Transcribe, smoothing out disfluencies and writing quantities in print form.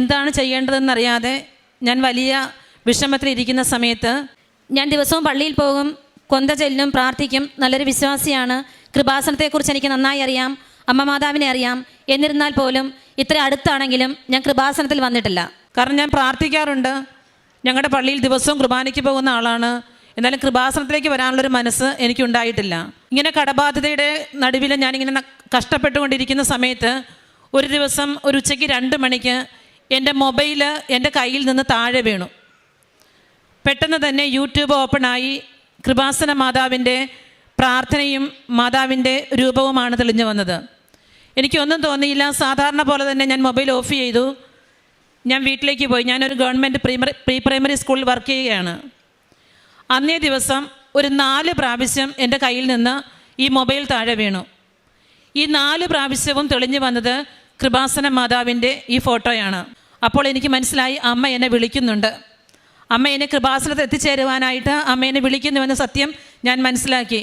എന്താണ് ചെയ്യേണ്ടതെന്നറിയാതെ ഞാൻ വലിയ വിഷമത്തിലിരിക്കുന്ന സമയത്ത് ഞാൻ ദിവസവും പള്ളിയിൽ പോകും, കൊന്ത ചെല്ലും, പ്രാർത്ഥിക്കും. നല്ലൊരു വിശ്വാസിയാണ്. കൃപാസനത്തെക്കുറിച്ച് എനിക്ക് നന്നായി അറിയാം, അമ്മ മാതാവിനെ അറിയാം. എന്നിരുന്നാൽ പോലും ഇത്ര അടുത്താണെങ്കിലും ഞാൻ കൃപാസനത്തിൽ വന്നിട്ടില്ല. കാരണം ഞാൻ പ്രാർത്ഥിക്കാറുണ്ട്, ഞങ്ങളുടെ പള്ളിയിൽ ദിവസവും കുർബാനയ്ക്ക് പോകുന്ന ആളാണ്. എന്നാലും കൃപാസനത്തിലേക്ക് വരാനുള്ളൊരു മനസ്സ് എനിക്കുണ്ടായിട്ടില്ല. ഇങ്ങനെ കടബാധ്യതയുടെ നടുവിൽ ഞാനിങ്ങനെ കഷ്ടപ്പെട്ടുകൊണ്ടിരിക്കുന്ന സമയത്ത് ഒരു ദിവസം ഒരു ഉച്ചയ്ക്ക് 2 മണിക്ക് എൻ്റെ മൊബൈൽ എൻ്റെ കയ്യിൽ നിന്ന് താഴെ വീണു. പെട്ടെന്ന് തന്നെ യൂട്യൂബ് ഓപ്പണായി കൃപാസന മാതാവിൻ്റെ പ്രാർത്ഥനയും മാതാവിൻ്റെ രൂപവുമാണ് തെളിഞ്ഞു വന്നത്. എനിക്കൊന്നും തോന്നിയില്ല. സാധാരണ പോലെ തന്നെ ഞാൻ മൊബൈൽ ഓഫ് ചെയ്തു. ഞാൻ വീട്ടിലേക്ക് പോയി. ഞാനൊരു ഗവൺമെൻറ് പ്രീ പ്രൈമറി സ്കൂളിൽ വർക്ക് ചെയ്യുകയാണ്. അന്നേ ദിവസം ഒരു 4 പ്രാവശ്യം എൻ്റെ കയ്യിൽ നിന്ന് ഈ മൊബൈൽ താഴെ വീണു. ഈ 4 പ്രാവശ്യവും തെളിഞ്ഞു വന്നത് കൃപാസന മാതാവിൻ്റെ ഈ ഫോട്ടോയാണ്. അപ്പോൾ എനിക്ക് മനസ്സിലായി, അമ്മ എന്നെ വിളിക്കുന്നുണ്ട്. അമ്മ എന്നെ കൃപാസനത്തിൽ എത്തിച്ചേരുവാനായിട്ട് അമ്മ എന്നെ വിളിക്കുന്നുവെന്ന് സത്യം ഞാൻ മനസ്സിലാക്കി.